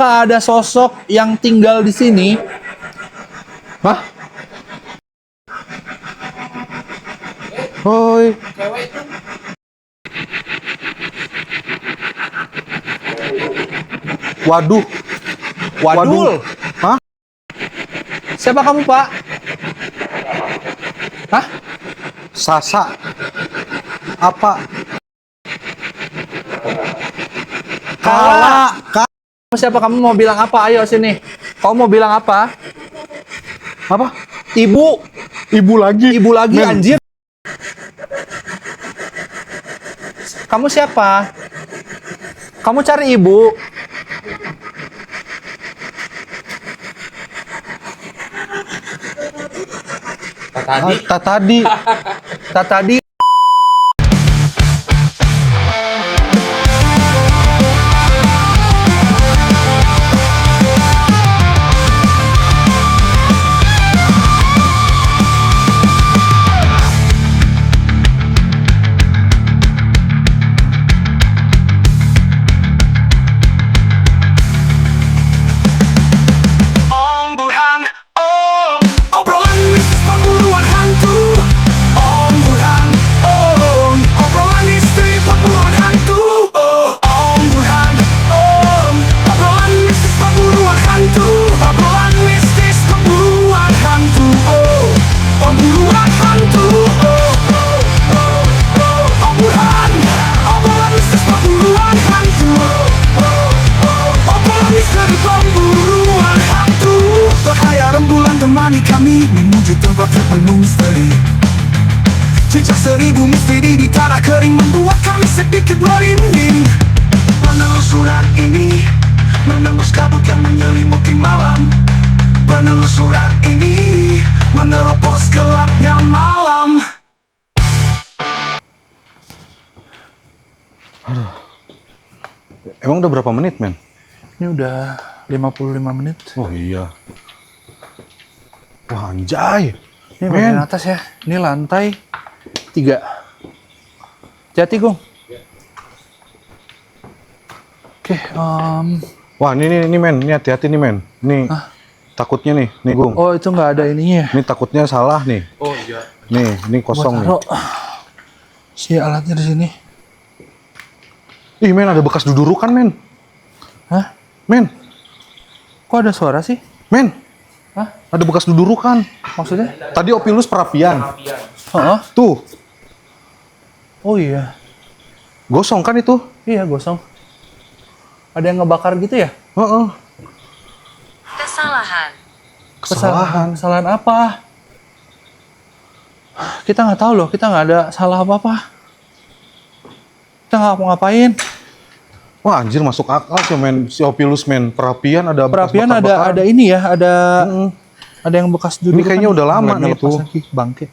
Ada sosok yang tinggal di sini. Hah? Hoi. Waduh. Wadul. Hah? Siapa kamu, Pak? Hah? Sasa. Apa? Kala. Siapa kamu mau bilang apa? Ayo sini. Kamu mau bilang apa? Apa? Ibu. Ibu lagi. Ibu lagi, Men. anjir. Kamu siapa? Kamu cari ibu. Tak tadi. Tadi. Om Burhan, obrolan mistis pembunuhan hantu. Om Burhan, obrolan misteri pembunuhan hantu. Om Burhan, obrolan mistis pembunuhan hantu. Obrolan mistis pembunuhan hantu. Pembunuhan hantu. Om Burhan, obrolan mistis pembunuhan hantu. Obrolan misteri pembunuhan hantu. Bahaya rembulan temani kami menuju tempat penuh misteri. Jejak 1000 misteri di tanah kering membuat kami sedikit merinding. Penelusuran ini menembus kabut yang menyelimuti malam. Penelusuran ini menerobos gelapnya malam. Emang udah berapa menit, men? Ini udah 55 menit. Oh iya. Wah, anjay. Ini Men. bagian atas ya. Ini lantai 3. Hati-hati, Gung. Oke, Wah, ini men. Ini hati-hati nih, men. Nih. Takutnya nih. Nih, Gung. oh itu nggak ada ininya. Ini takutnya salah nih. Oh iya. Nih, ini kosong nih. Taruh si alatnya di sini. Ih, men, ada bekas dudurukan, men. Hah? Men, Kok ada suara sih? men. Hah? Ada bekas dudurukan. Maksudnya? Tadi Opilus perapian. Heeh. Tuh, Oh iya. gosong kan itu? Iya, gosong. Ada yang ngebakar gitu ya? Heeh. Kesalahan. Kesalahan. Kesalahan apa? Kita nggak tahu loh. Kita nggak ada salah apa-apa. Kita nggak mau ngapain. Wah, anjir, masuk akal sih, men. Si Opilus, men. Perapian ada bekas Perapian bakar-bakar. ada ini ya. Mm-mm. Ada yang bekas dulu. Ini kayaknya udah lama nih lepas tuh. lagi, bangke.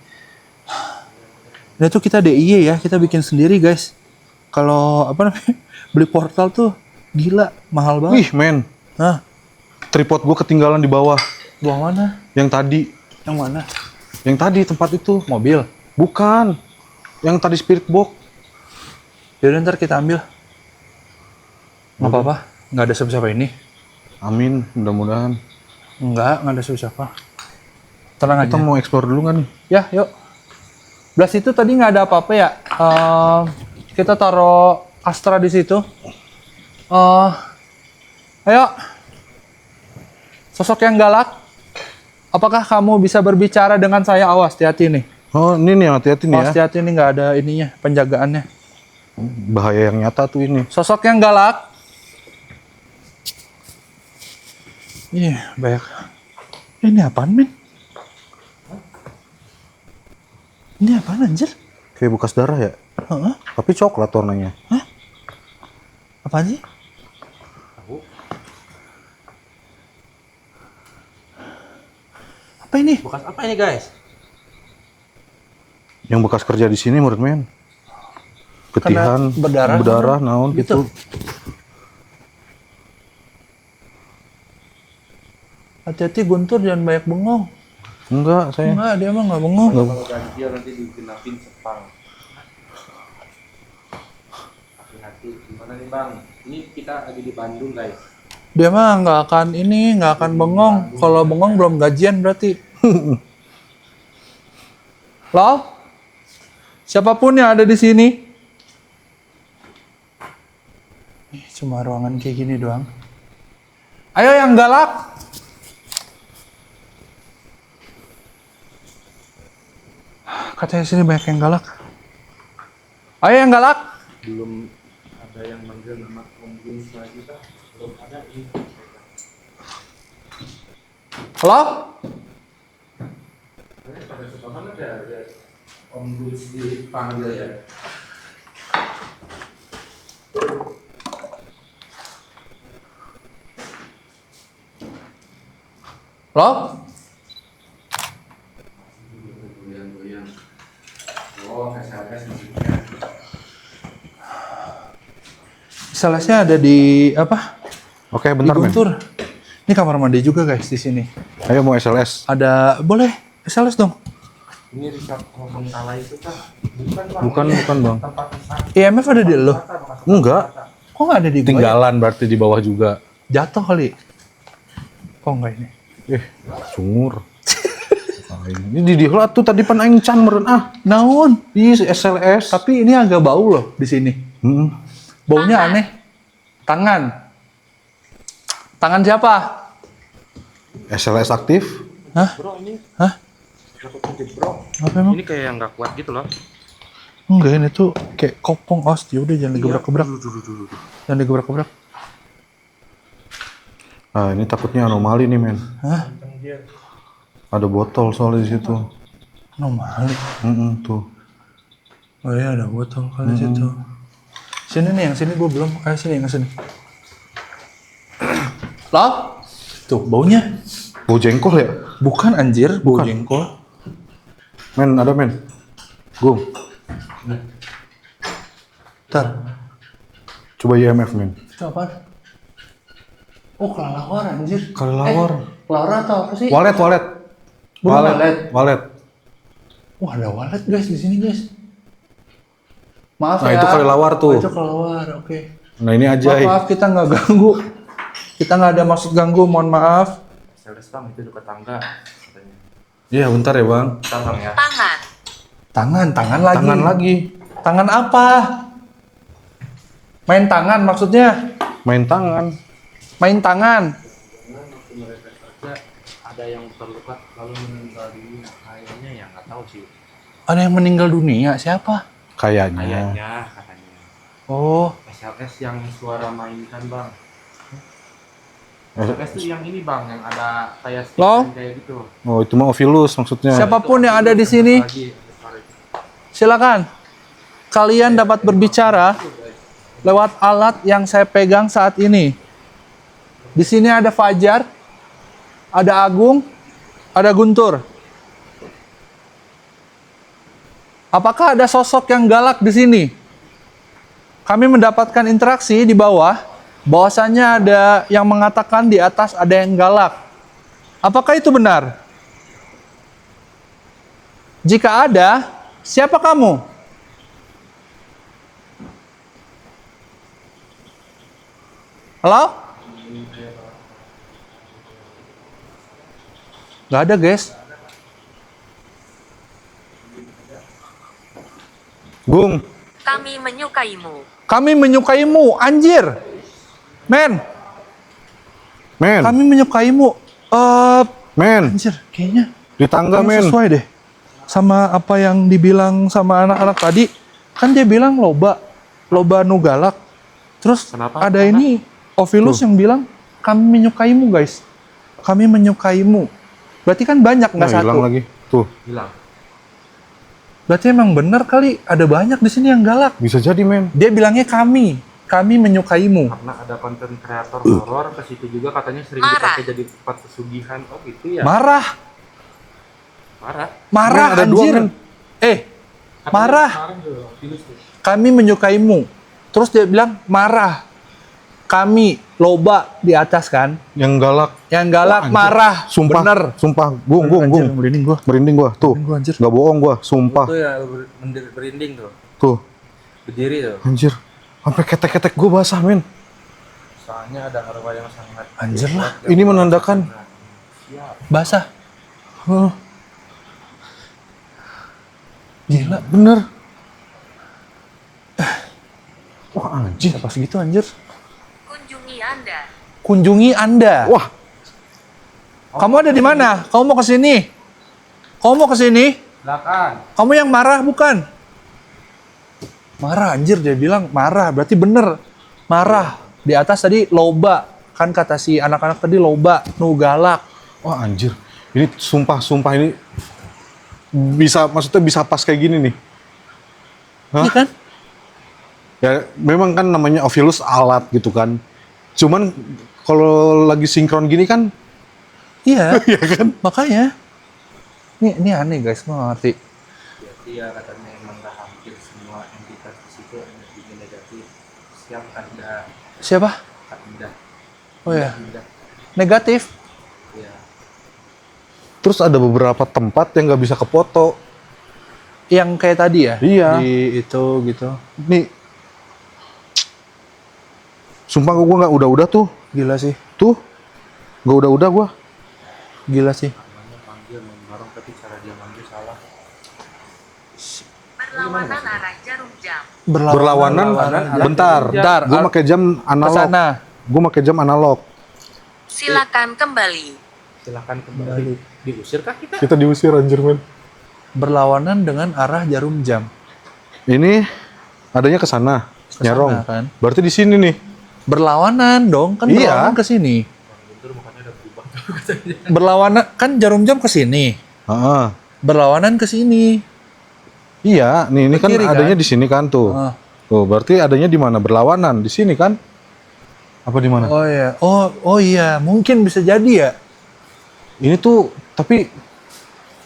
Dan itu kita DIY ya. Kita bikin sendiri, guys. Kalau apa namanya? Beli portal tuh gila, mahal banget. Wih, men. Hah? Tripod gua ketinggalan di bawah. Buang mana? Yang tadi. Yang mana? Yang tadi tempat itu. Mobil. Bukan. Yang tadi spirit box. Yaudah ntar kita ambil. Nggak apa-apa. Nggak ada siapa-siapa ini. Amin, mudah-mudahan. Nggak ada siapa-siapa. Tenang aja. Kita mau explore dulu nggak nih? Ya, yuk. Belas itu tadi nggak ada apa-apa ya. Kita taruh Astra di situ. Ayo. Sosok yang galak. Apakah kamu bisa berbicara dengan saya? Awas, hati-hati nih. Oh, ini nih, hati-hati nih Awas, ya. hati-hati nih, nggak ada ininya, penjagaannya. Bahaya yang nyata tuh ini. Sosok yang galak. Iya, banyak. Ini apaan, men? Ini apaan, anjir? Kayak bekas darah ya. Heeh. Tapi coklat warnanya. Apaan sih? Apa ini? Bekas apa ini guys? Yang bekas kerja di sini menurut men. Ketihan, Karena berdarah, naon gitu. Hati-hati Guntur, jangan banyak bengong. Enggak, saya. Enggak, dia mah nggak bengong. Enggak. Kalau ganjil nanti digenapin sepang. Hati-hati. Gimana nih bang? Ini kita lagi di Bandung guys. Dia mah nggak akan bengong. Kalau bengong belum gajian berarti. Lo? Siapapun yang ada di sini. Cuma ruangan kayak gini doang. Ayo yang galak. Katanya sini banyak yang galak. Ayo yang galak. Belum ada yang manggil nama Om Gunus lagi kah? Belum ada ini. Halo? Pada suka banget ya Om Gunus dipanggil ya. Halo? Goyang-goyang. Oh, SLS maksudnya. Salesnya ada di apa? Oke, Di bentar men. Guntur. Ini kamar mandi juga guys di sini. Ayo mau SLS. Ada boleh sales dong. Ini Richard Bengkala itu kah? Bukan bang. Bukan bang. Tempat wisata. IMF ada di lo. Enggak. Kok nggak ada di gua? Tinggalan berarti di bawah juga. Jatuh kali. Kok nggak ini? Sungur. Ini di diheula tuh tadi pan aing can meureun ah. Naon? Ih, SLS. Tapi ini agak bau loh di sini. Baunya aneh. Tangan. Tangan siapa? SLS aktif. Hah? Bro ini Hah? takut kejep bro. Apa emang? Ini kayak yang nggak kuat gitu loh. Enggak, ini tuh kayak kopong os. Udah jangan digebrak-gebrak. Jangan digebrak-gebrak. Nah, ini takutnya anomali nih, men. Hah? Ada botol soalnya di situ. Anomali. Tuh. Oh iya ada botol kali di situ. Sini nih, yang sini gua belum. Sini, yang sini. Loh? Tuh, baunya. Bau jengkol ya? Bukan anjir, bau jengkol. Men, ada men. Gung, Ntar. coba IMF men. Itu apaan? Oh, kelelawar anjir. Kelelawar. Kelelawar atau apa sih? Walet. Bukan walet. Walet. Wah, ada walet guys di sini guys. Maaf Nah, ya. itu kelelawar tuh. Oh, itu kelelawar, oke. Nah, ini aja. Maaf, kita nggak ganggu. Kita nggak ada maksud ganggu, mohon maaf. SLS bang itu dekat tangga katanya. Iya, bentar ya, Bang. Bentar bang ya. Tangan lagi. Tangan lagi. Tangan apa? Main tangan maksudnya? Main tangan. Main tangan. Waktu mereka kerja ada yang terluka lalu meninggal dunia. Kayaknya ya nggak tahu sih. Ada yang meninggal dunia, siapa? Kayaknya. Kayaknya katanya. Oh, SLS yang suara mainkan bang. SLS tuh yang ini bang, yang ada kayak Lo? stiker kayak gitu. Oh, itu mah Ovilus maksudnya. siapapun yang ada di sini, Lagi, sorry. silakan. Kalian dapat berbicara lewat alat yang saya pegang saat ini. Di sini ada Fajar, ada Agung, ada Guntur. Apakah ada sosok yang galak di sini? Kami mendapatkan interaksi di bawah, bahwasannya ada yang mengatakan di atas ada yang galak. Apakah itu benar? Jika ada, siapa kamu? Halo? Gak ada, guys. Gung, Kami menyukaimu. Kami menyukaimu, anjir. Men, men, kami menyukaimu. men, Anjir, kayaknya di tangga kamu men. sesuai deh sama apa yang dibilang sama anak-anak tadi. Kan dia bilang loba nu galak. Terus Kenapa? ada ini Ovilus yang bilang kami menyukaimu, guys. Kami menyukaimu. Berarti kan banyak, nggak Nah, satu. hilang lagi. Tuh, Hilang. Berarti emang bener kali ada banyak di sini yang galak. bisa jadi men. Dia bilangnya kami menyukaimu. Karena ada konten kreator horor ke situ juga katanya sering Marah. dipakai jadi tempat pesugihan. Oh gitu ya. Marah, Marah. marah Men, ada dua, anjir. men. Marah. Kemarin tuh, Ovilus tuh. Kami menyukaimu. Terus dia bilang marah. Kami loba di atas kan. Yang galak. Yang galak Wah, anjir. marah. Sumpah, Bener. sumpah. Gung, Anjir, merinding gua. Merinding gua. Tuh, Merinding gua, anjir. nggak bohong gua. Sumpah. Itu ya berinding tuh. Tuh, Berdiri tuh. anjir. Sampai ketek-ketek gua basah men. Soalnya ada arwah yang sangat Anjir lah. Ini menandakan Basah. Huh, Gila. bener. Wah anjir. Pas gitu anjir. Kunjungi Anda. Kunjungi Anda. Wah, Kamu ada di mana? Kamu mau ke sini? Kamu mau ke sini? silakan. Kamu yang marah bukan? Marah anjir, dia bilang marah. Berarti bener. Marah. Di atas tadi loba. Kan kata si anak-anak tadi loba, nu galak. wah anjir. Ini sumpah ini maksudnya bisa pas kayak gini nih. Hah? Iya kan? Ya memang kan namanya Ovilus alat gitu kan. Cuman kalau lagi sinkron gini kan, Iya. ya kan? Makanya. Ini aneh guys, gue gak ngerti. Jadi ya katanya emang nggak hampir semua entitas di situ energinya negatif. Siap Anda, Siapa? Anda, Oh ya, Anda. negatif. Ya. Terus ada beberapa tempat yang nggak bisa kefoto. Yang kayak tadi ya? Iya. Di itu gitu. Nih, sumpah gue nggak udah tuh, Gila sih. tuh, nggak udah gue. Gila sih. Namanya panggil membarong tapi cara dia manggil salah. Berlawanan arah jarum jam. Berlawanan, bentar. Bentar, Gue pakai jam analog. Kesana. Gue pakai jam analog. Silakan kembali. Silakan kembali. Diusir kah kita? Kita diusir anjir men. Berlawanan dengan arah jarum jam. Ini adanya ke sana, Kesana, nyerong. kan? Berarti di sini nih. Berlawanan dong, kan Iya. berlawanan ke sini. Bentar makanya udah berubah. Berlawanan kan jarum jam ke sini. Heeh. Berlawanan ke sini. Iya, nih ini kan Kiri, adanya kan? di sini kan tuh. Ah. Tuh, berarti adanya di mana? Berlawanan di sini kan? Apa di mana? Oh iya. Oh iya, mungkin bisa jadi ya. Ini tuh tapi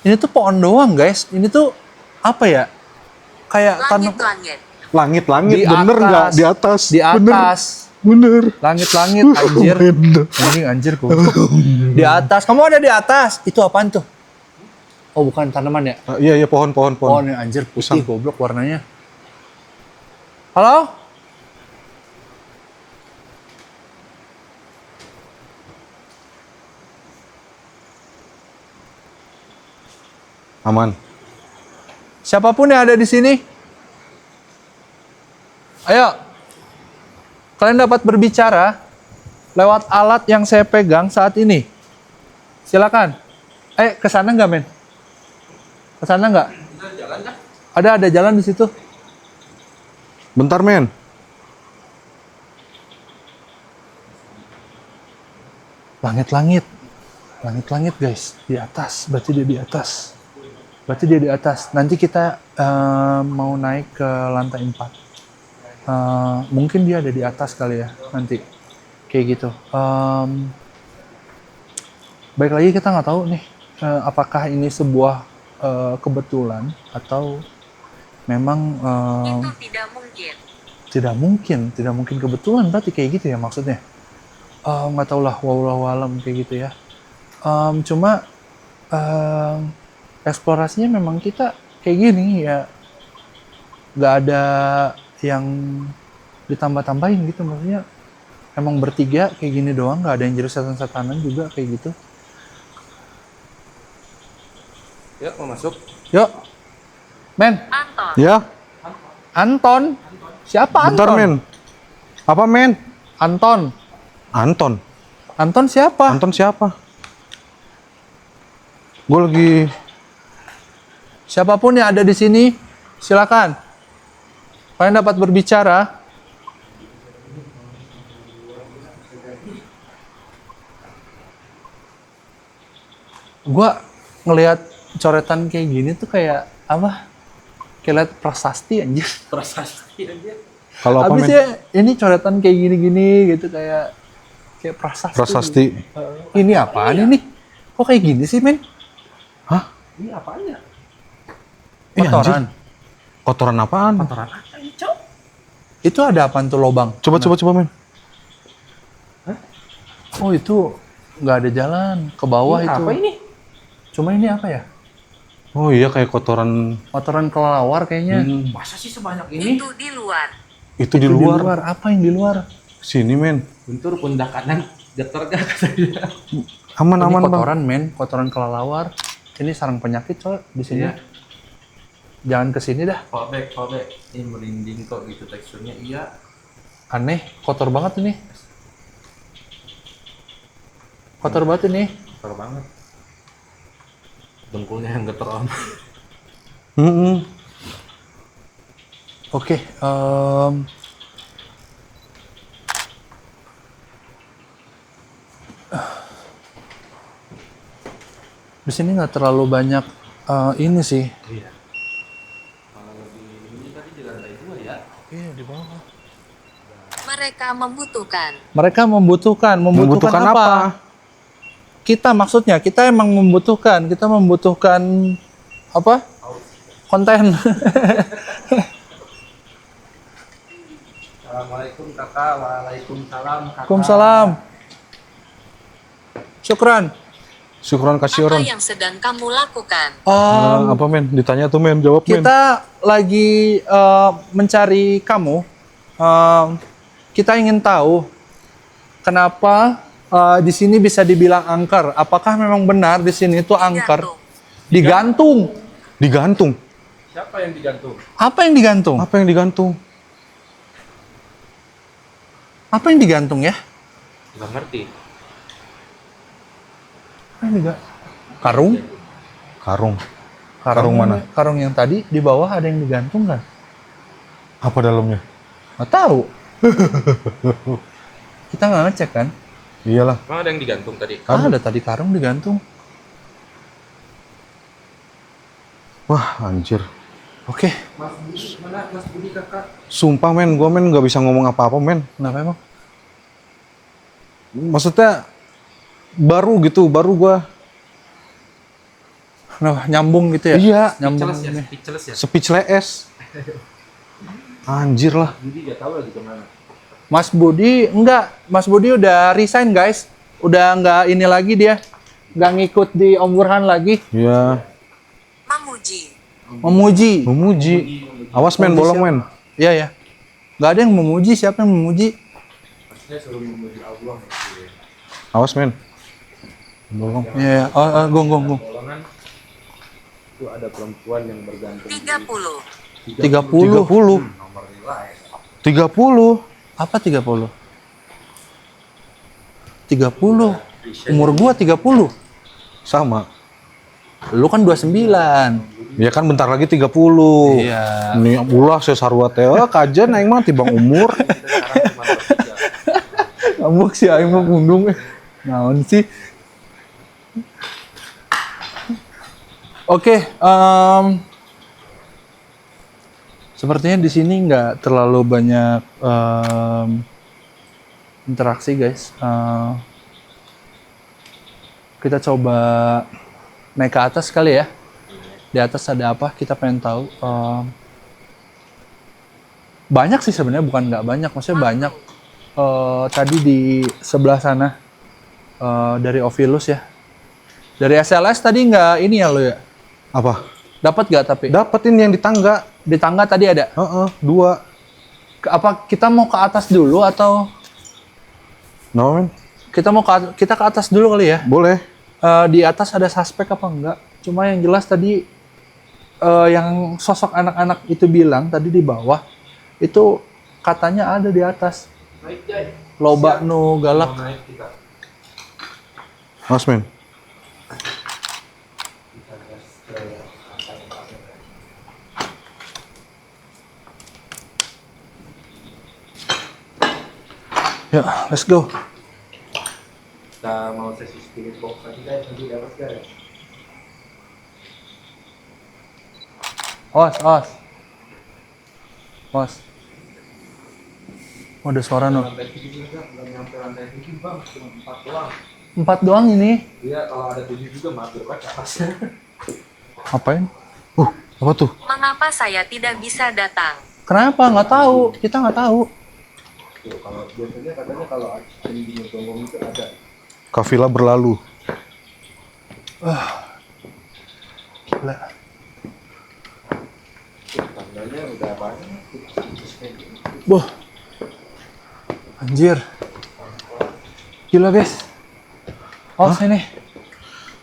Ini tuh pohon doang, guys. Ini tuh apa ya? Kayak tanah Langit-langit. langit-langit Di bener atas. nggak di atas? di atas. Bener. Langit-langit anjir. Bener. Anjir goblok. Di atas. Kamu ada di atas. Itu apaan tuh? Oh, bukan tanaman ya? Iya pohon. Pohon yang anjir putih Pisang. goblok warnanya. Halo? Aman. Siapapun yang ada di sini. Ayo. Kalian dapat berbicara lewat alat yang saya pegang saat ini. Silakan. Ke sana nggak, men? Ke sana nggak? Ada jalan di situ. Bentar men. Langit-langit. Langit-langit, guys. Di atas. Berarti dia di atas. Berarti dia di atas. Nanti kita mau naik ke lantai 4. Mungkin dia ada di atas kali ya nanti. Kayak gitu. Baik lagi kita nggak tahu nih. Apakah ini sebuah kebetulan atau memang Itu tidak mungkin. tidak mungkin kebetulan berarti kayak gitu ya maksudnya. Nggak tahu lah, wallahu alam kayak gitu ya. Cuma eksplorasinya memang kita kayak gini ya, nggak ada yang ditambah-tambahin gitu, maksudnya emang bertiga kayak gini doang, nggak ada yang jadi setan-setanan juga kayak gitu. Yuk mau masuk. Yuk, men. Anton. Ya. Anton. Siapa Bentar Anton? men. Apa men? Anton. Anton. Anton siapa? Anton siapa? Gue lagi. Siapapun yang ada di sini, silakan. Kalian dapat berbicara. Gua ngelihat coretan kayak gini tuh kayak apa? Kayak liat prasasti anjir. Prasasti aja. Kalau apa men? Habisnya ini coretan kayak gini-gini gitu kayak prasasti. Prasasti. Ini apaan ini? Kok kayak gini sih, men? Hah? Ini apanya? Ih, anjir. Kotoran. Kotoran apaan? Kotoran apa ini, Cok? Itu ada apaan tuh lobang? Coba men. Oh, itu nggak ada jalan ke bawah Ini itu. apa ini? Cuma ini apa ya? Oh iya kayak kotoran. Kotoran kelelawar kayaknya. Masa sih sebanyak ini? Itu di luar. Itu di luar. Apa yang di luar? Sini men. Bentur pundak kanan getar gak kata dia. Aman Ini aman bang. kotoran men, kotoran kelelawar. Ini sarang penyakit coy di sini. Iya. Jangan kesini dah. Fallback. Ini merinding kok gitu teksturnya. Iya. Aneh, kotor banget ini. Kotor banget ini. Kotor banget. Dengkulnya yang getar om. Oke, di sini nggak terlalu banyak ini sih. Iya. Kalau lebih ini tadi di lantai 2 ya. Iya di bawah. Mereka membutuhkan. Mereka membutuhkan apa? Kita maksudnya kita emang membutuhkan. Kita membutuhkan apa? Konten. Assalamualaikum kakak. Waalaikumsalam kakak. Waalaikumsalam. Syukran. Syukuran kasih Apa orang. yang sedang kamu lakukan? Apa men? Ditanya tuh men, jawab men. Kita lagi mencari kamu. Kita ingin tahu kenapa di sini bisa dibilang angker. Apakah memang benar di sini itu angker? Digantung. Digantung. Digantung. Siapa yang digantung? Apa yang digantung? Apa yang digantung? Apa yang digantung ya? Gak ngerti. Apa yang Karung? Karung. Karung mana? Karung yang tadi di bawah ada yang digantung kan? Apa dalamnya? Nggak tahu. Kita nggak ngecek kan? Iyalah. Emang ada yang digantung tadi? Ada tadi karung digantung. Wah anjir. Oke. Mas Budi, mana Mas Budi kakak? Sumpah men, gue men nggak bisa ngomong apa-apa men. Kenapa emang? Maksudnya baru gue. Kenapa? Nyambung gitu ya? Iya. Nyambung. Speechless ya? Speechless. Anjir lah. Budi gak tahu lagi kemana. Mas Budi enggak. Mas Budi udah resign guys. Udah nggak ini lagi dia. Nggak ngikut di Om Burhan lagi. Iya. Memuji. Memuji. Memuji. Awas men, bolong men. Iya ya. Nggak ada yang memuji. Siapa yang memuji? Maksudnya suruh memuji Allah ya. Awas men. Bolong. Iya. Oh, gong. Golongan itu ada perempuan yang bergantung 30. 30. 30. nomor nilai. 30. Apa 30? 30. Umur gua 30. Sama. Lu kan 29. Ya kan bentar lagi 30. Iya. Ini ulah saya sarua teh. Kajen aing mah tibang umur. Ngambek sih aing mah pundung. Naon sih? Oke, sepertinya di sini nggak terlalu banyak interaksi guys. Kita coba naik ke atas kali ya. Di atas ada apa? Kita pengen tahu. Banyak sih sebenarnya, bukan nggak banyak. Maksudnya banyak. Tadi di sebelah sana dari Ovilus ya. Dari SLS tadi nggak ini ya lo ya? Apa? Dapat nggak tapi? Dapetin yang di tangga. Di tangga tadi ada. Dua. Apa kita mau ke atas dulu atau No men? kita ke atas dulu kali ya? Boleh. Di atas ada suspek apa enggak? Cuma yang jelas tadi yang sosok anak-anak itu bilang tadi di bawah itu katanya ada di atas. Naik Jai. Loba nu galak. Mau naik kita. Awas men. Kita gas ke atas. Ya, let's go. Kita mau sesi spirit box lagi guys, nanti dapat guys. Os. Oh, ada suara no. Lantai 7 juga, belum nyampe lantai 7 bang, cuma 4 doang. 4 doang ini. Iya, kalau ada 7 juga mampir ke atasnya. Apain? Apa tuh? Mengapa saya tidak bisa datang? Kenapa? Nggak tahu. Kita nggak tahu. Tuh, kalau biasanya katanya kalau di gonggong itu ada. Kafilah berlalu. Gila. Tandanya udah banyak. Boh. Anjir. Gila guys. Oh sini.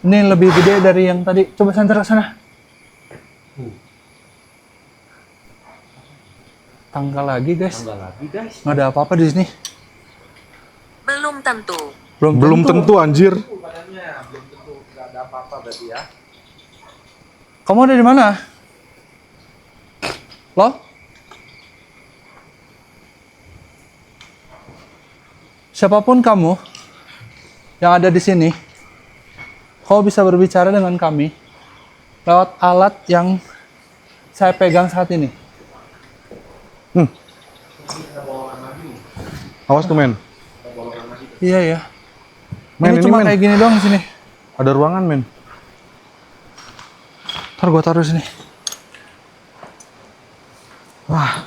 Ini lebih gede dari yang tadi. Coba santer ke sana. Tanggal lagi guys. Enggak lagi guys. Nggak ada apa-apa di sini. Belum tentu. Belum tentu anjir. Badannya belum tentu nggak ada apa-apa berarti ya. Kamu ada di mana? Lo? Siapapun kamu yang ada di sini, kamu bisa berbicara dengan kami lewat alat yang saya pegang saat ini. Awas tuh men. Iya ya. Men, Ini ini, cuma men. kayak gini doang di sini. Ada ruangan men. Ntar gua taruh di sini. Wah,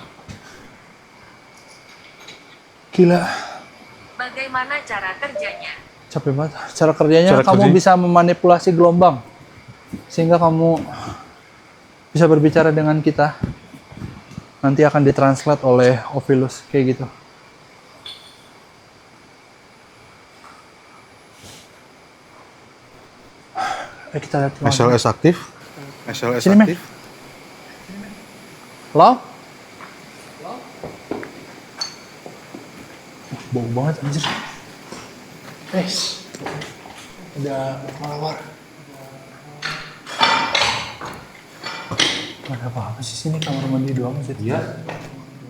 Gila. Bagaimana cara kerjanya? Capek banget. Cara kerjanya Cara kamu kerjanya? bisa memanipulasi gelombang sehingga kamu bisa berbicara dengan kita. Nanti akan ditranslate oleh Ovilus kayak gitu. Kita lihat. SLS aktif. SLS Sini, men. aktif. Halo? Bau banget anjir. Ada mawar. Gak ada apa-apa sih sini, kamar mandi doang sih. Iya.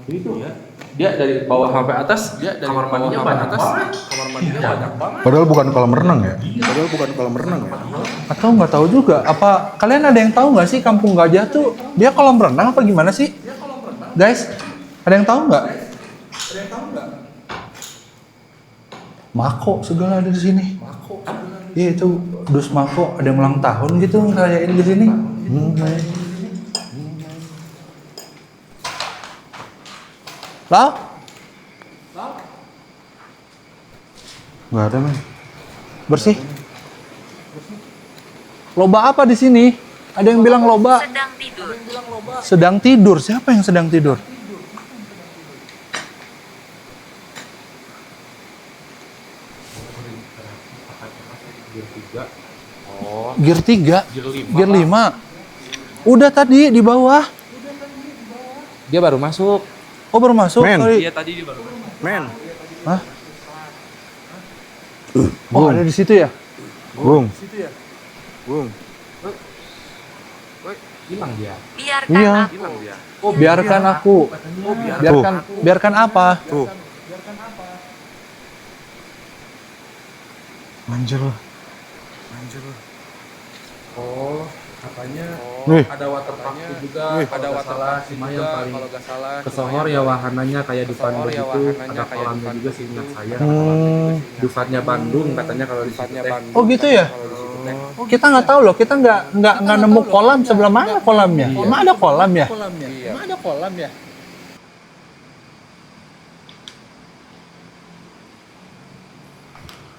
Itu ya. Dia dari bawah sampai atas, dia dari kamar mandinya banyak banget. Kamar mandinya banyak banget. Padahal bukan kolam renang ya. Padahal bukan kolam renang ya. Atau nggak tahu juga. Apa kalian ada yang tahu nggak sih Kampung Gajah tuh dia kolam renang apa gimana sih? Guys, ada yang tahu nggak? Mako segala ada di sini. Iya itu dus Mako ada yang ulang tahun gitu ngerayain di sini. Lah? Nggak ada men. Bersih. Loba apa di sini? Ada yang bilang loba Sedang tidur. sedang tidur. Siapa yang sedang tidur? Gear 3, Gear 5. Udah tadi di bawah. Dia baru masuk. Oh baru masuk. Men. Sorry. Iya tadi dia baru masuk. Men. Hah? Oh ada di situ ya? Bung. Bung. Hilang dia. Biarkan Iya. aku. Hilang dia. Oh biarkan aku. Biarkan apa? Tuh. Anjir lah. Oh, katanya Nih. ada waterparknya juga, ada waterpark yang paling kalau nggak salah kesohor ya wahananya kayak Dufan begitu, ada kolamnya juga sih ingat saya. Dufannya Bandung katanya kalau di situ teh. Oh gitu ya? Oh, kita nggak tahu loh. Kita nggak nemu kolam sebelah mana kolamnya? Emang ada kolam ya? Emang ada kolam ya?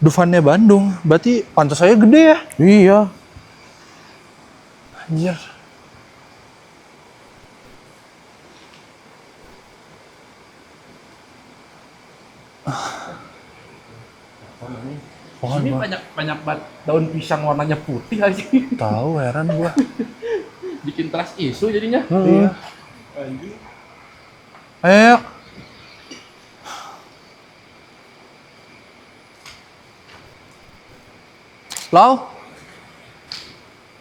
Dufannya Bandung, berarti pantas saya gede ya? Iya. Anjir. Pohon Ini gua. banyak banget daun pisang warnanya putih aja. Tahu heran gua. Bikin trust isu jadinya. Iya. Ayo. Lau.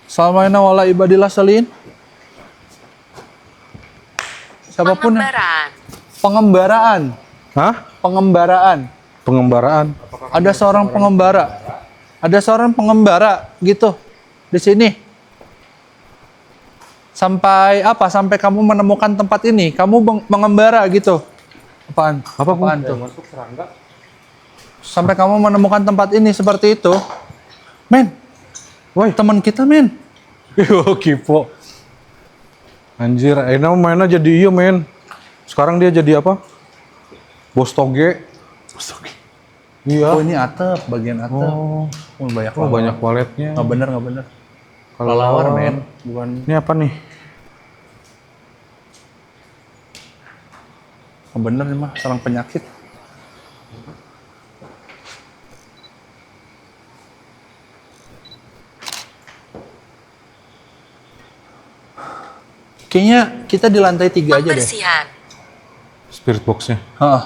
Salamaina wala ibadillah salin. Siapapun yang Pengembaraan. pengembaraan, Hah? pengembaraan. Pengembaraan. Ada seorang pengembara. Ada seorang pengembara gitu di sini. Sampai apa? Sampai kamu menemukan tempat ini, kamu mengembara gitu. Apaan? Apa, Bu? Apaan tuh? Masuk serangga. Sampai kamu menemukan tempat ini seperti itu. Men, woi teman kita men. Yo kipo. Anjir, Aina mainnya jadi iya men. Sekarang dia jadi apa? Bos toge. Iya. Oh ini atap, bagian atap. Oh, Banyak oh banyak waletnya. Nggak bener, nggak bener. Kalau Kelelawar men, bukan. Ini apa nih? Nggak bener nih mah, sarang penyakit. Kayaknya kita di lantai 3 aja deh. Pembersihan. Spirit box-nya. Heeh.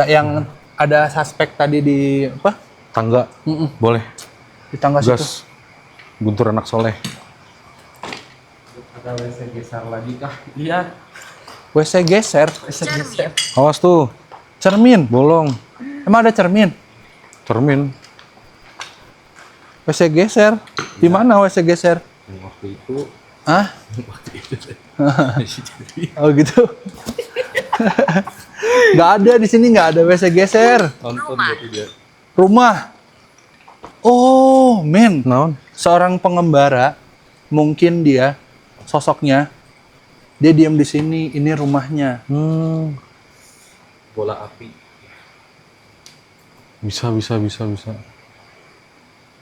Yang ada suspek tadi di apa? Tangga. Boleh. Di tangga situ. Gas. Guntur anak soleh. Ada WC geser lagi kah? Iya. WC geser. Cermin. Awas tuh, Cermin. bolong. Emang ada cermin? Cermin. WC geser. Di mana WC geser? Waktu itu Hah? Oh gitu. Nggak ada di sini, nggak ada WC geser. nonton Rumah. gitu dia. Rumah. Oh, men. Naon? Seorang pengembara, mungkin dia sosoknya dia diam di sini. Ini rumahnya. Bola api. Bisa.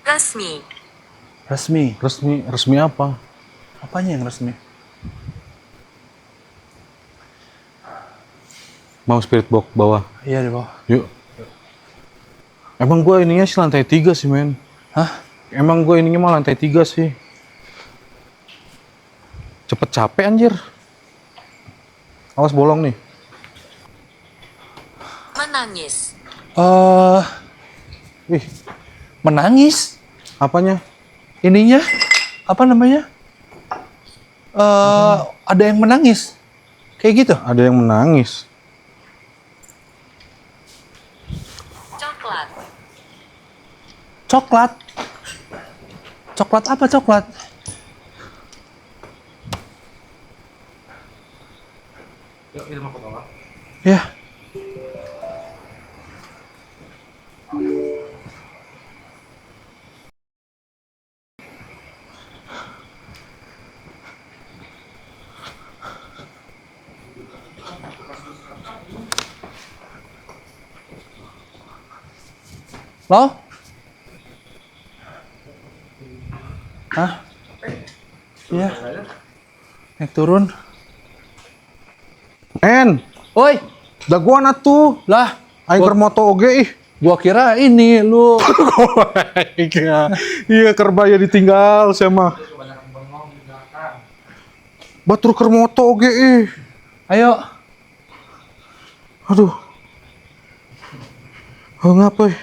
Resmi. Resmi. Resmi apa? Apanya yang resmi? Mau spirit box bawah. Iya di bawah. Yuk. Emang gua ininya sih lantai 3 sih, men. Hah? Emang gua ininya mah lantai 3 sih. Cepet capek anjir. Awas bolong nih. Menangis. Ih, Menangis. apanya? Ininya apa namanya? Ada yang menangis. Kayak gitu. Ada yang menangis. Coklat. Coklat. Coklat apa coklat? Yuk, kita mau ke bawah. Ya. Lo? Hah? Iya. Naik turun. Oi, daguan atuh. Lah, Aing keur moto oge ih. gua kira ini lu. Iya, kerbaya ditinggal sama. Batur keur moto oge ih. Ayo. Aduh. Ngapa?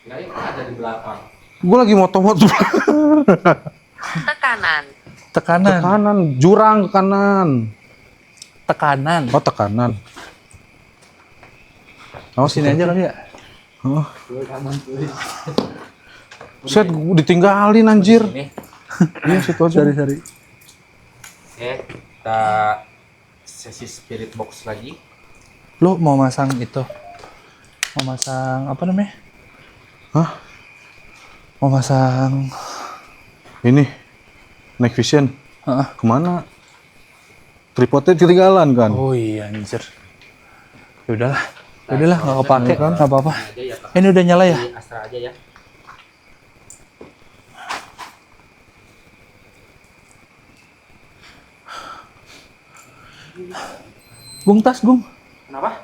Ya, itu ada di belakang. Gue lagi moto-moto. Tekanan. Tekanan. Kanan, jurang ke kanan. Tekanan. Oh, tekanan. Oh, Sini aja kali ya. Set, gue ditinggalin anjir. Nih. Iya, situ aja. Sorry. Oke, kita sesi spirit box lagi. Lu mau masang itu? Mau masang apa namanya? Hah? Mau masang Ini, night vision. Heeh. Kemana? Tripodnya ketinggalan kan? Oh iya anjir. Ya udahlah nggak kepake kan, nggak apa-apa. Aja ya, Pak. Ini udah nyala ya? Di Astra aja ya. Gung tas, Gung. Kenapa?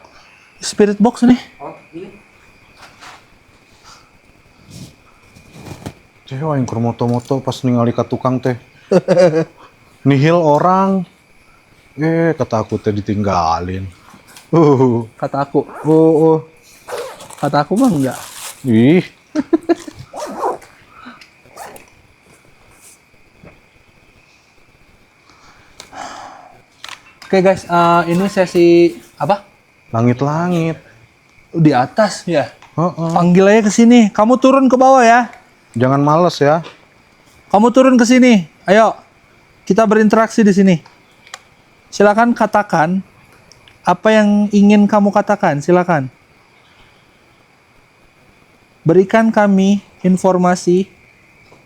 Spirit box nih. Oh, ini. Cewek yang keur moto-moto pas ningali ka tukang teh. Nihil orang. Kata aku teh ditinggalin. Kata aku. Oh. Kata aku mah enggak. Ih. Oke guys, ini sesi apa? Langit-langit. Di atas ya. Heeh. Panggil aja ke sini. Kamu turun ke bawah ya. Jangan males ya. Kamu turun ke sini. Ayo. Kita berinteraksi di sini. Silakan katakan apa yang ingin kamu katakan. Silakan. Berikan kami informasi.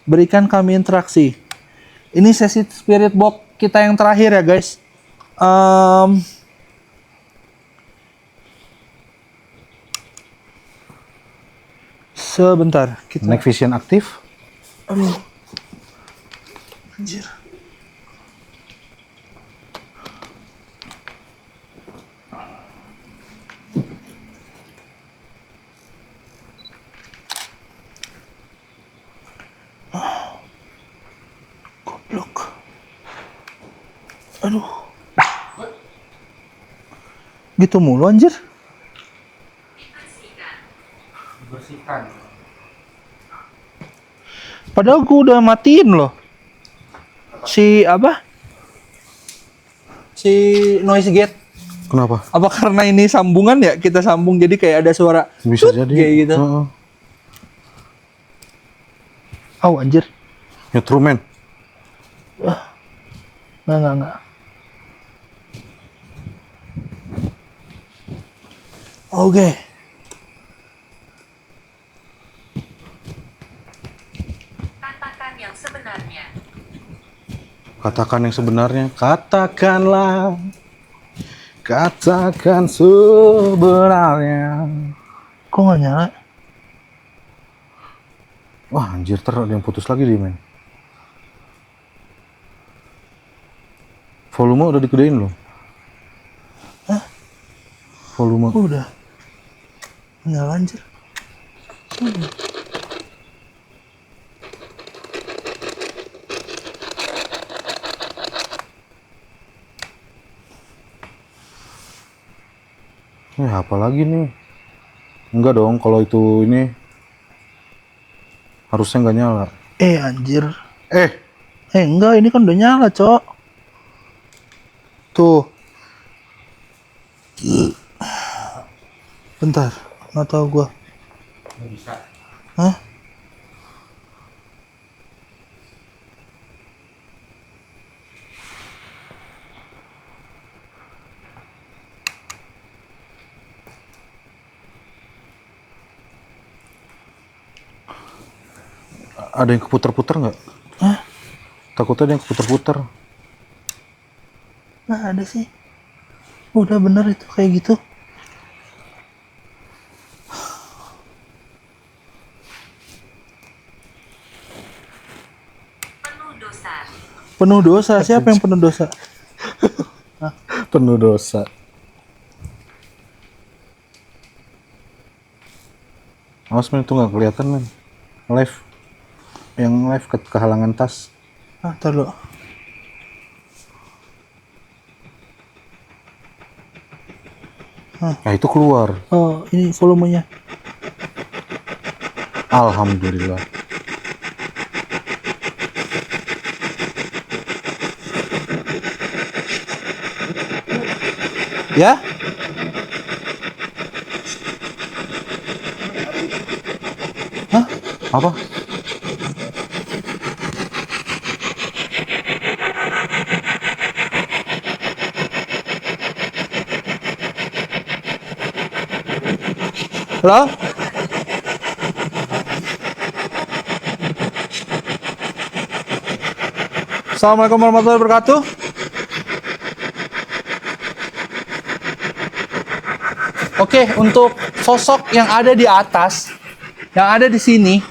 Berikan kami interaksi. Ini sesi spirit box kita yang terakhir ya guys. Sebentar. Kita... Night vision aktif. Aduh. Anjir. Aduh. Gitu mulu anjir. Bersihkan. Padahal gue udah matiin loh. Si noise gate. Kenapa? Apa karena ini sambungan ya? Kita sambung jadi kayak ada suara Bisa tut, jadi. kayak gitu. Heeh. Oh anjir. Nyetrum men. Nggak. Oke. Katakan yang sebenarnya. Katakan yang sebenarnya. Katakanlah. Katakan sebenarnya. Kok nggak nyala? Wah anjir, ada yang putus lagi dia men. Volume udah digedein loh. Hah? Volume. Udah. Nyala anjir. Apa lagi nih? Enggak dong, kalau itu ini harusnya nggak nyala. Anjir. Eh, Enggak, ini kan udah nyala, Cok. Tuh. Bentar, nggak tahu gua. Nggak bisa. Hah? ada yang keputar-putar nggak? Hah? Takutnya ada yang keputar-putar. Nggak ada sih. Udah bener itu kayak gitu. Penuh dosa. Penuh dosa. Siapa yang penuh dosa? Penuh dosa. Awas men, itu nggak kelihatan men. Live. Yang live kehalangan tas. Ntar dulu. Nah itu keluar. Oh, ini volumenya. Alhamdulillah. Ya? Hah? Apa? Halo? Assalamualaikum warahmatullahi wabarakatuh. Oke, untuk sosok yang ada di atas, yang ada di sini,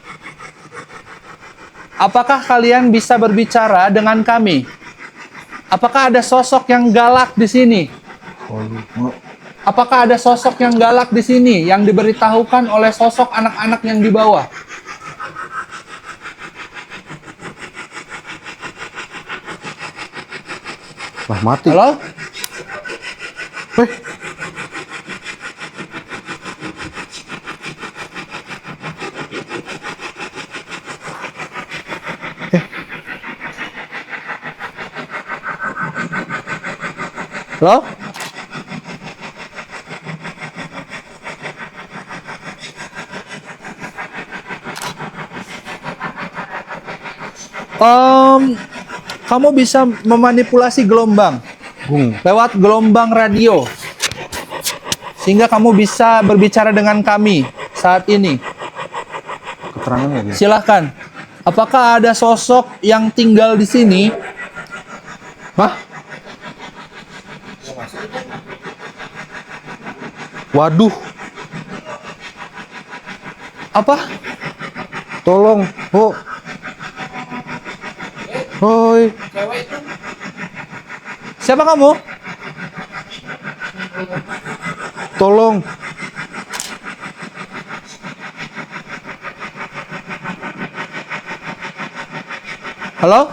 apakah kalian bisa berbicara dengan kami? Apakah ada sosok yang galak di sini? Apakah ada sosok yang galak di sini yang diberitahukan oleh sosok anak-anak yang di bawah? Lah mati. Halo? Eh, Halo? Kamu bisa memanipulasi gelombang lewat gelombang radio, sehingga kamu bisa berbicara dengan kami saat ini. keterangannya dia. Silahkan. Apakah ada sosok yang tinggal di sini? Hah? Waduh, Apa? tolong. Oh. Hoi. Siapa kamu? Tolong. Halo?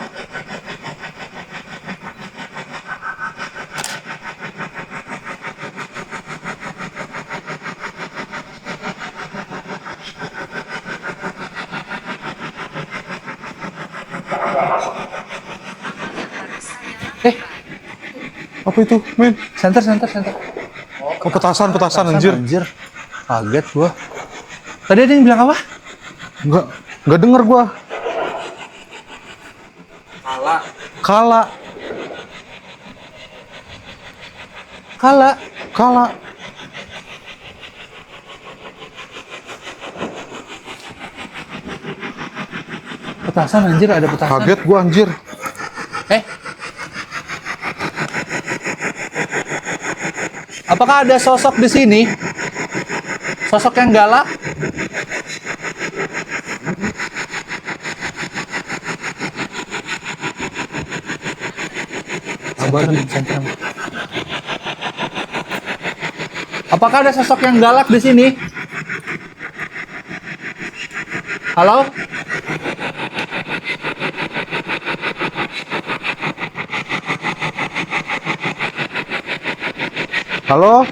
Apa itu, men? Center. Oh, petasan anjir. Anjir. Kaget gua. Tadi ada yang bilang apa? Enggak denger gua. Kala. Kala. Petasan anjir, ada petasan. Kaget gua anjir. Apakah ada sosok di sini? Sosok yang galak? Center. Apakah ada sosok yang galak di sini? Halo? Halo?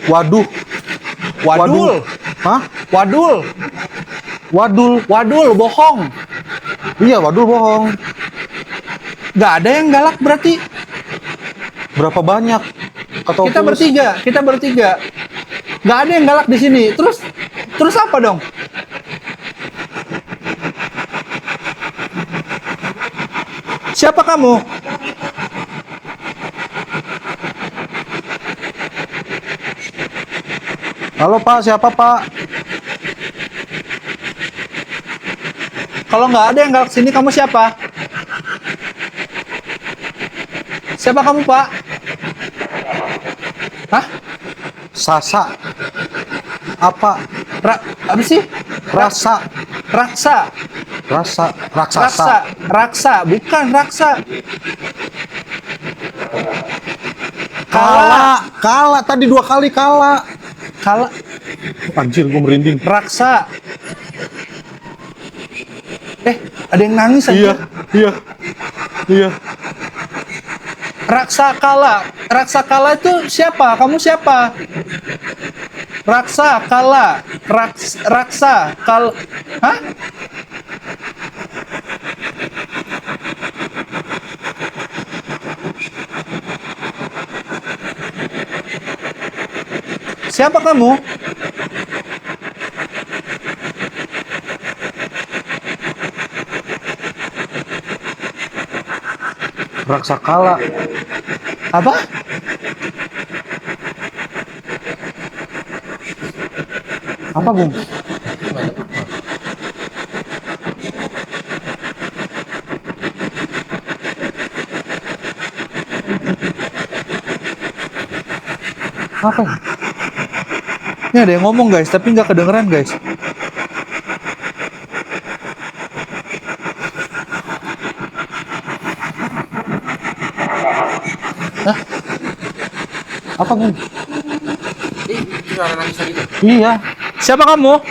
Waduh. Wadul. Hah? Wadul. Wadul. Bohong. Iya, wadul bohong. Nggak ada yang galak berarti. Berapa banyak? Kata Kita Oculus. bertiga. Nggak ada yang galak di sini. Terus apa dong? Siapa kamu? Halo Pak, siapa Pak? Kalau nggak ada yang galak sini, kamu siapa? Siapa kamu, Pak? Hah? Sasa. Apa? Apa sih? Rasa. Raksa. Raksasa. Raksa, bukan raksa. Kala. Tadi 2 kali kala. Anjir, gue merinding. Raksa. Ada yang nangis aja. Iya. Raksa kala itu siapa? Kamu siapa? Raksa kala. Hah? Siapa kamu? Raksakala. Apa? Apa, Bung? Apa? Ini ada yang ngomong guys, tapi nggak kedengeran guys. Hah? Apa Bung? Suara nangis gitu. Iya. Siapa kamu?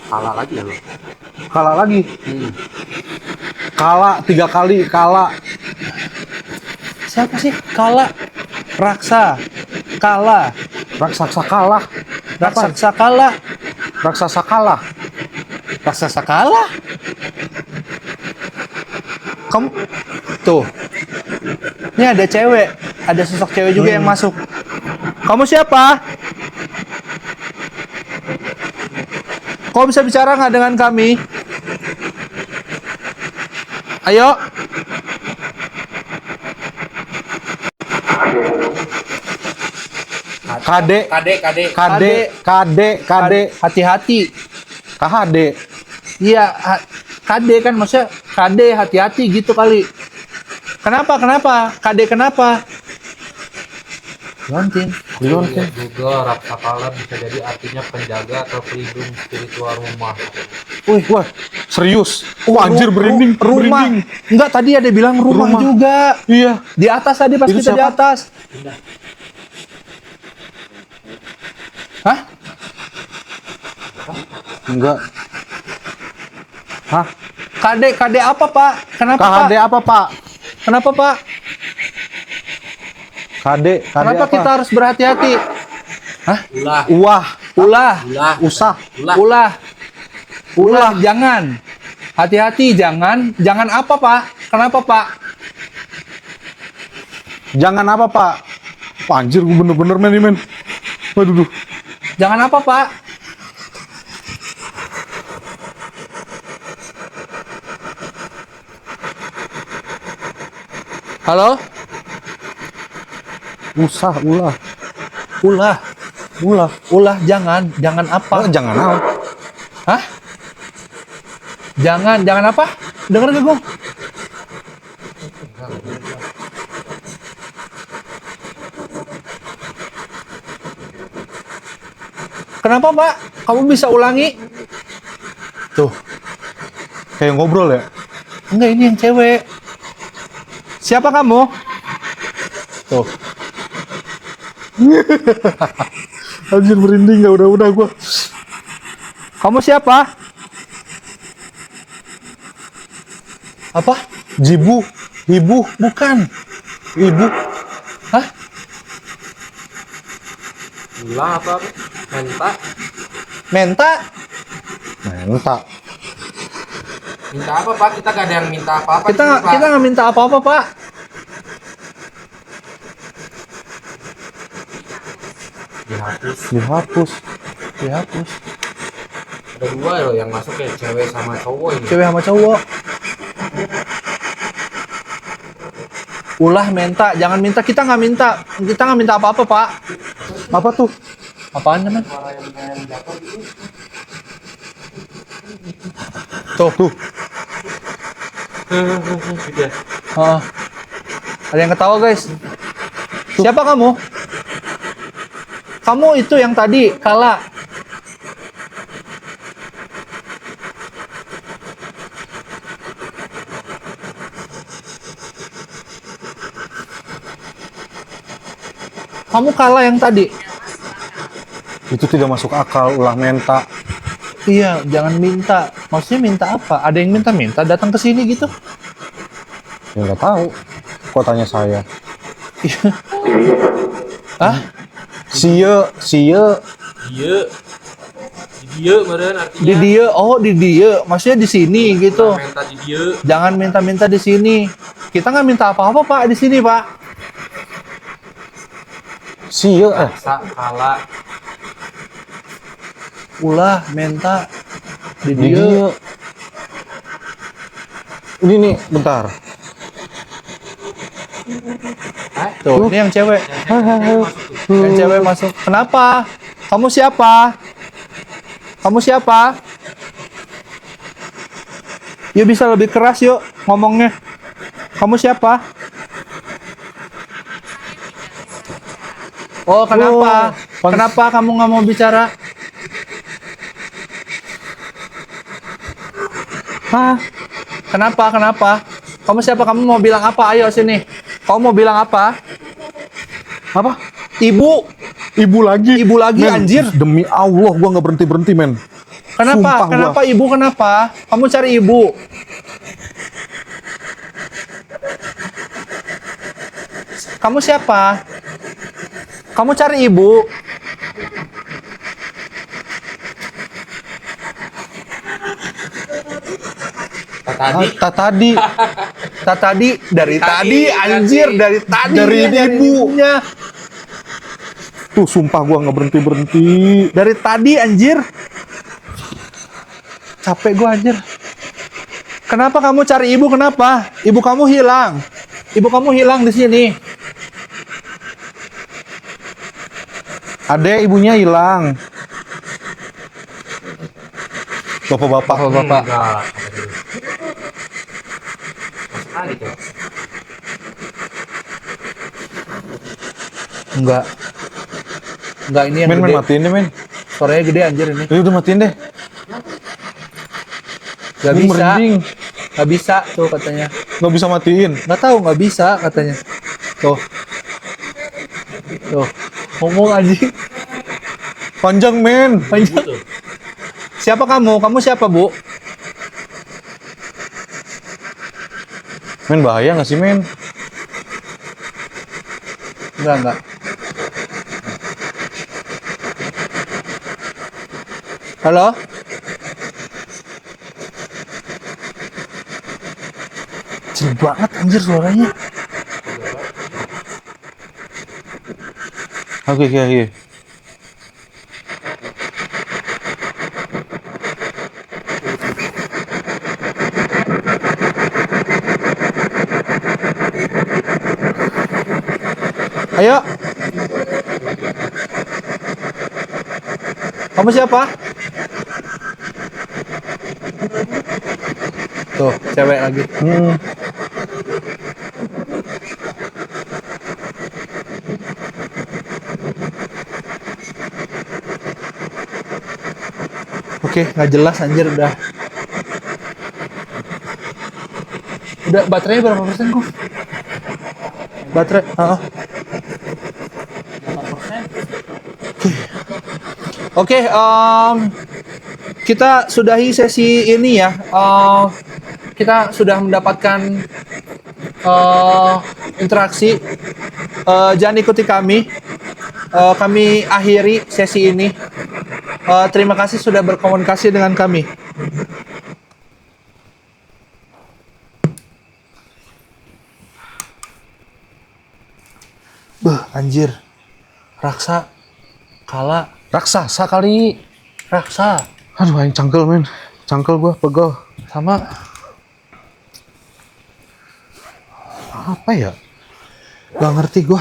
Kala lagi ya lo. Kala lagi. Kala 3 kali kala. Siapa sih? Kala. Raksa. Kala. Raksasa kalah. Raksasa kala. Raksasa kalah. Raksasa kala. Kamu tuh. Ini ada cewek, ada sosok cewek juga yang masuk. Kamu siapa? Kau bisa bicara nggak dengan kami? Ayo. KD. Hati-hati. KHD. Iya, KD kan maksudnya KD hati-hati gitu kali. Kenapa? KD kenapa? Liontin. Lihat juga Raksakala bisa jadi artinya penjaga atau pelindung spiritual rumah. Wah, serius. Anjir, merinding. Rumah. Merinding. Enggak, tadi ada bilang rumah juga. Iya. Di atas tadi pas Itu kita di siapa? atas. Hah? Enggak. Hah? KD apa, Pak? Kenapa, KHD Pak? apa, Pak? Kenapa, Pak? KD Kenapa apa? kita harus berhati-hati? Hah? Ulah. Uah. Ulah. Ulah. Usah. Ulah. Ulah, jangan. Hati-hati, jangan. Jangan apa, Pak? Kenapa, Pak? Jangan apa, Pak? Wah, anjir, gue bener-bener men, ini, men. Waduh, duh. Jangan apa, Pak? Halo? Usah, ulah. Ulah. Ulah. Ulah, jangan. Jangan apa? Jangan apa? Hah? Jangan apa? Dengar gak, Gong? Kenapa, Pak? Kamu bisa ulangi? Tuh. Kayak ngobrol ya? Enggak, ini yang cewek. Siapa kamu? Tuh. Anjir, merinding, gak udah gua. Kamu siapa? Apa? Jibu. Ibu. Bukan. Ibu. Hah? Ulah apa? Menta. Menta? Menta. Minta apa, Pak? Kita gak ada yang minta apa-apa. Kita di sini, Pak. kita nggak minta apa-apa, Pak. Dihapus. Dihapus. Dihapus. Ada dua loh yang masuk ya, cewek sama cowok ini. Cewek sama cowok. Ulah minta, jangan minta. Kita nggak minta. Kita nggak minta apa-apa, Pak. Apa tuh? Apaan namanya? Tuh. Tuh. Gitu ya. Heeh. Ada yang ketawa, guys. Siapa kamu? Kamu itu yang tadi, Kala. Kamu Kala yang tadi. Itu tidak masuk akal, ulah menta. Iya, jangan minta. Maksudnya minta apa? Ada yang minta-minta datang ke sini gitu? Ya nggak tahu. Kok tanya saya? Hah? Sia. Dia. Di dia meren artinya. Di dia, oh di dia. Maksudnya di sini gitu. Minta di dia. Jangan minta-minta di sini. Kita nggak minta apa-apa, Pak, di sini, Pak. Sia. Sa, kala. Ulah, minta di Di dia. dia. Ini nih, bentar. Tuh, ini yang cewek. Yang cewek masuk. Kenapa? Kamu siapa? Kamu siapa? Yuk bisa lebih keras yuk ngomongnya. Kamu siapa? Oh, kenapa? Oh, Kenapa kamu nggak mau bicara? Hah? Kenapa? Kenapa? Kamu siapa? Kamu mau bilang apa? Ayo sini. Kamu mau bilang apa? Apa? Ibu. Ibu lagi. Ibu lagi, Men, anjir. Demi Allah, gua nggak berhenti-berhenti, men. Kenapa? Sumpah Kenapa gua. ibu? Kenapa? Kamu cari ibu. Kamu siapa? Kamu cari ibu. Tadi. Tadi. Tadi dari tadi, anjir, dari tadi. Dari ya, ibu. ibunya. Tuh, sumpah gua nggak berhenti-berhenti. Dari tadi, anjir. Capek gua, anjir. Kenapa kamu cari ibu? Kenapa? Ibu kamu hilang. Ibu kamu hilang di sini. Adek, ibunya hilang. Bapak-bapak. Bapak. Enggak. Masuk lagi tuh. Enggak. Enggak, ini yang Men, gede. matiin deh, men. Suaranya gede, anjir ini. Udah matiin deh. Gak Ini bisa. merinding. Gak bisa tuh katanya. Nggak bisa matiin. Nggak tahu, nggak bisa katanya. Tuh. Tuh. Ngomong anjing. Panjang, men. Panjang. Siapa kamu? Kamu siapa, Bu? Men, bahaya nggak sih, men? Enggak. Halo? Kecil banget anjir suaranya. Oke, oke, oke. Ayo. Kamu siapa? Tuh, cewek lagi. Oke, nggak jelas anjir udah. Udah baterainya berapa persen kok? Baterai, Oke, kita sudahi sesi ini ya. Kita sudah mendapatkan interaksi. Jangan ikuti kami. Kami akhiri sesi ini. Terima kasih sudah berkomunikasi dengan kami. Anjir. Raksa. Kala. Raksasa kali. Raksa. Aduh, aing cangkel men. Cangkel gua, pegel. Sama. Apa ya? Gak ngerti gua.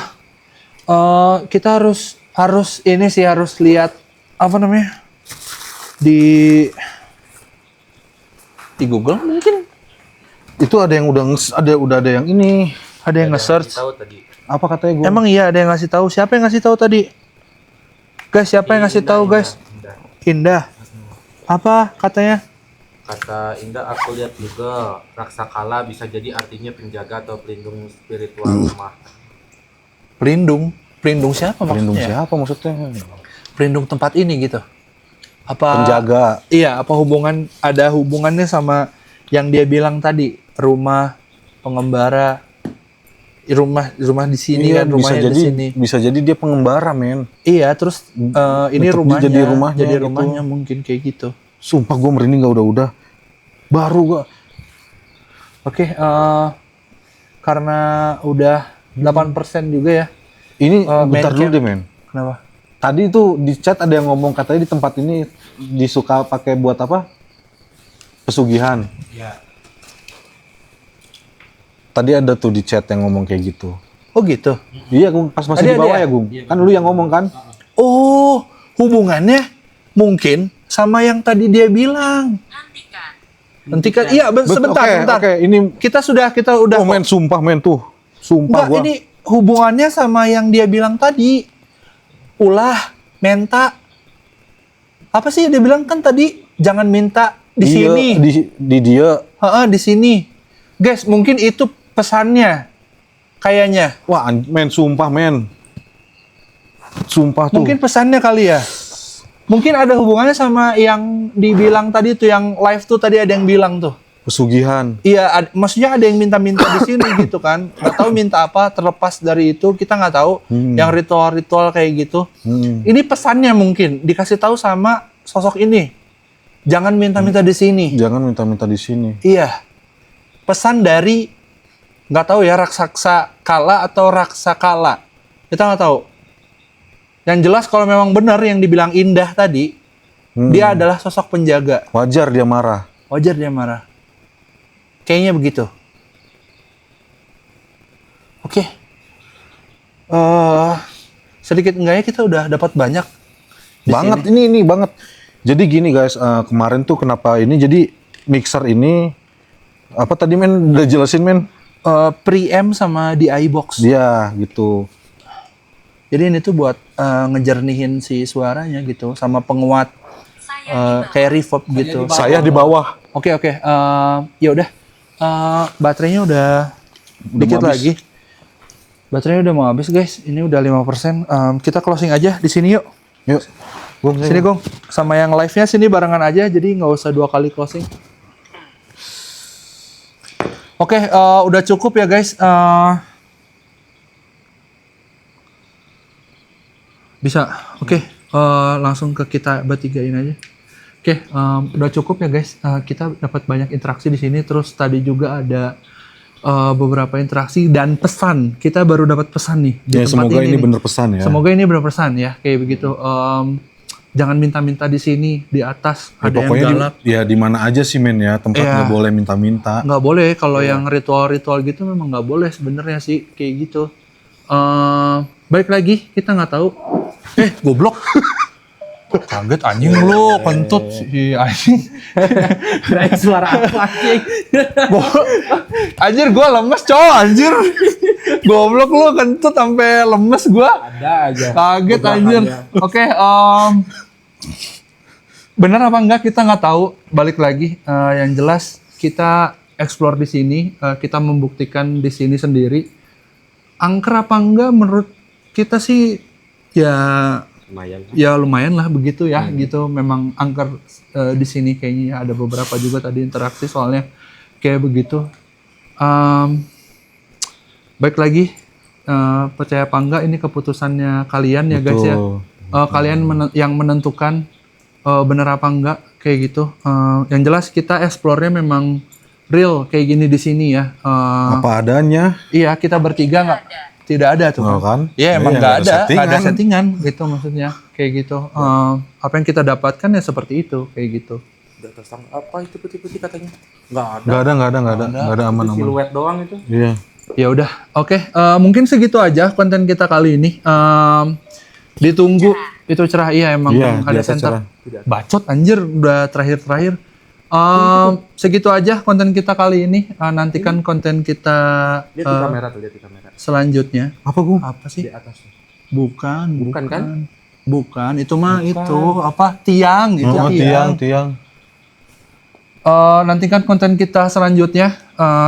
Kita harus ini sih, harus lihat apa namanya di Google mungkin. Itu ada yang udah ada yang ini. Ada yang nge-search. Tahu tadi. Apa katanya gua? Emang iya ada yang ngasih tahu. Siapa yang ngasih tahu tadi? Guys, siapa yang ngasih tahu guys? Indah. Apa katanya? Kata Indah, aku lihat juga Raksakala bisa jadi artinya penjaga atau pelindung spiritual rumah. Pelindung. Pelindung siapa maksudnya? Pelindung siapa maksudnya? Pelindung tempat ini gitu. Apa Penjaga. Iya, apa ada hubungannya sama yang dia bilang tadi, rumah pengembara, rumah di sini Iya, kan, bisa rumahnya jadi di sini. bisa jadi dia pengembara men. Iya, terus ini Tetep rumahnya, jadi rumahnya jadi gitu. rumahnya mungkin kayak gitu. Sumpah gue merinding gak udah baru gua. Oke, karena udah 8% juga ya. Ini main bentar dulu camp. deh men. Kenapa? Tadi tuh di chat ada yang ngomong katanya di tempat ini disuka pakai buat apa? Pesugihan. Ya. Tadi ada tuh di chat yang ngomong kayak gitu. Oh gitu. Iya, Gung, pas masih Tadi di bawah ada ya? ya, Gung. Kan lu yang ngomong kan? Oh, hubungannya mungkin sama yang tadi dia bilang. Hentikan. Hentikan. Iya, sebentar, Oke, sebentar. oke, ini Kita udah oh men, sumpah men tuh. Sumpah Enggak, gua. ini hubungannya sama yang dia bilang tadi. Ulah, menta. Apa sih dia bilang kan tadi? Jangan minta di Iya, sini. di dia. Heeh, di sini. Guys, mungkin itu pesannya. Kayaknya. Wah, men, sumpah men. Sumpah tuh. Mungkin pesannya kali ya. Mungkin ada hubungannya sama yang dibilang tadi tuh, yang live tuh tadi ada yang bilang tuh. Pesugihan. Iya, maksudnya ada yang minta-minta di sini gitu kan. Nggak tahu minta apa, terlepas dari itu kita nggak tahu. Yang ritual-ritual kayak gitu. Ini pesannya mungkin dikasih tahu sama sosok ini. Jangan minta-minta di sini. Jangan minta-minta di sini. Iya. Pesan dari nggak tahu ya, raksasa kala atau raksakala. Kita nggak tahu. Yang jelas kalau memang benar yang dibilang Indah tadi, dia adalah sosok penjaga. Wajar dia marah. Wajar dia marah. Kayaknya begitu. Oke. Sedikit enggaknya kita udah dapat banyak. di Banget sini. ini banget. Jadi gini guys, kemarin tuh kenapa ini jadi mixer ini apa tadi men udah jelasin men? Preamp sama DI box. Dia gitu. Jadi ini tuh buat ngejernihin si suaranya gitu, sama penguat Saya kayak reverb gitu. Saya di bawah. Oke. Ya udah. Baterainya udah dikit mau habis. lagi. Baterainya udah mau habis guys. Ini udah 5%. Kita closing aja di sini yuk. Yuk. Gong, Sini Gong. Sama yang live-nya sini barengan aja, jadi nggak usah 2 kali closing. Oke, udah cukup ya guys. Bisa. Oke, langsung ke kita bertigain aja. Oke, udah cukup ya guys. Kita dapat banyak interaksi di sini. Terus tadi juga ada beberapa interaksi dan pesan. Kita baru dapat pesan nih di Ya tempat semoga ini nih. bener pesan ya. Semoga ini bener pesan ya, kayak begitu. Jangan minta-minta di sini, di atas Ya, ada yang pokoknya galak. di mana aja sih men ya, tempat Iya. nggak boleh minta-minta. Nggak boleh, kalau yang ritual-ritual gitu memang nggak boleh sebenarnya sih, kayak gitu. Balik lagi, kita nggak tahu. Goblok. Kaget anjing lu, kentut si anjing. Kirain suara apa anjing? Anjir gua lemes cowok anjir. Goblok lu kentut sampai lemes gua. Ada aja. Kaget anjir. Oke, bener apa enggak kita nggak tahu. Balik lagi, yang jelas kita explore di sini, kita membuktikan di sini sendiri. Angker apa enggak menurut kita sih ya Lumayan. ya lumayan lah begitu ya gitu. Memang angker di sini kayaknya ya, ada beberapa juga tadi interaksi soalnya kayak begitu. Baik lagi, percaya apa enggak ini keputusannya kalian ya guys ya. Betul. Kalian yang menentukan bener apa enggak kayak gitu. Yang jelas kita explore-nya memang real kayak gini di sini ya. Apa adanya. Iya, kita bertiga nggak tidak ada tuh Oh, kan? Iya, emang Iya, nggak nggak ada ada settingan. settingan gitu maksudnya kayak gitu. Apa yang kita dapatkan ya seperti itu kayak gitu. Di atas apa itu putih-putih katanya? Nggak ada. Nggak ada aman-aman. Siluet doang itu. Iya. Ya udah, oke. Mungkin segitu aja konten kita kali ini. Ditunggu itu cerah, iya emang Iya, ada di atas center. cerah. Bacot anjir, udah terakhir. Segitu aja konten kita kali ini. Nantikan konten kita Lihat di kamera tuh, lihat di kamera. selanjutnya. Apa Gung? Apa sih? Di atasnya. Bukan kan? Bukan, itu mah itu apa tiang gitu. Oh, tiang. Nantikan konten kita selanjutnya.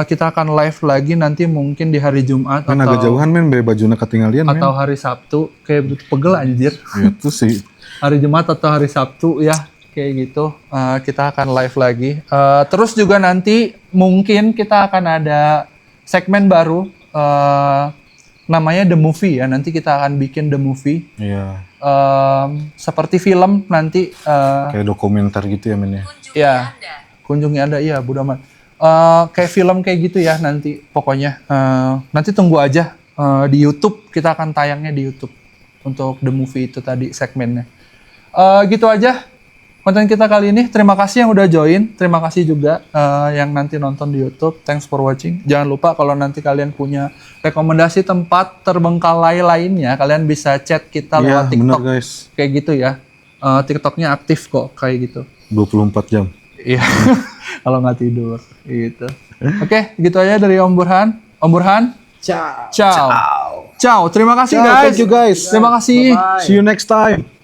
Kita akan live lagi nanti mungkin di hari Jumat Kan agak jauhan men, bajunya ketinggalan men. atau hari Sabtu, kayak begitu pegel anjir. Itu sih. Hari Jumat atau hari Sabtu ya, kayak gitu. Kita akan live lagi. Terus juga nanti mungkin kita akan ada segmen baru, namanya The Movie ya. Nanti kita akan bikin The Movie. Iya. Seperti film nanti. Kayak dokumenter gitu ya men ya. Kunjungi Ya. Anda. Kunjungi Anda, iya Bud Amat. Kayak film kayak gitu ya nanti pokoknya. Nanti tunggu aja di YouTube, kita akan tayangnya di YouTube untuk The Movie itu tadi segmennya. Gitu aja konten kita kali ini. Terima kasih yang udah join, terima kasih juga yang nanti nonton di YouTube. Thanks for watching. Jangan lupa kalau nanti kalian punya rekomendasi tempat terbengkalai lainnya, kalian bisa chat kita Iya, lewat bener TikTok. guys. Kayak gitu ya. TikToknya aktif kok kayak gitu. 24 jam. Iya, kalau nggak tidur, gitu. Oke, gitu aja dari Om Burhan. Om Burhan, Ciao. ciao. Ciao, terima kasih Ciao, guys. thank you guys. Terima kasih. See you next time.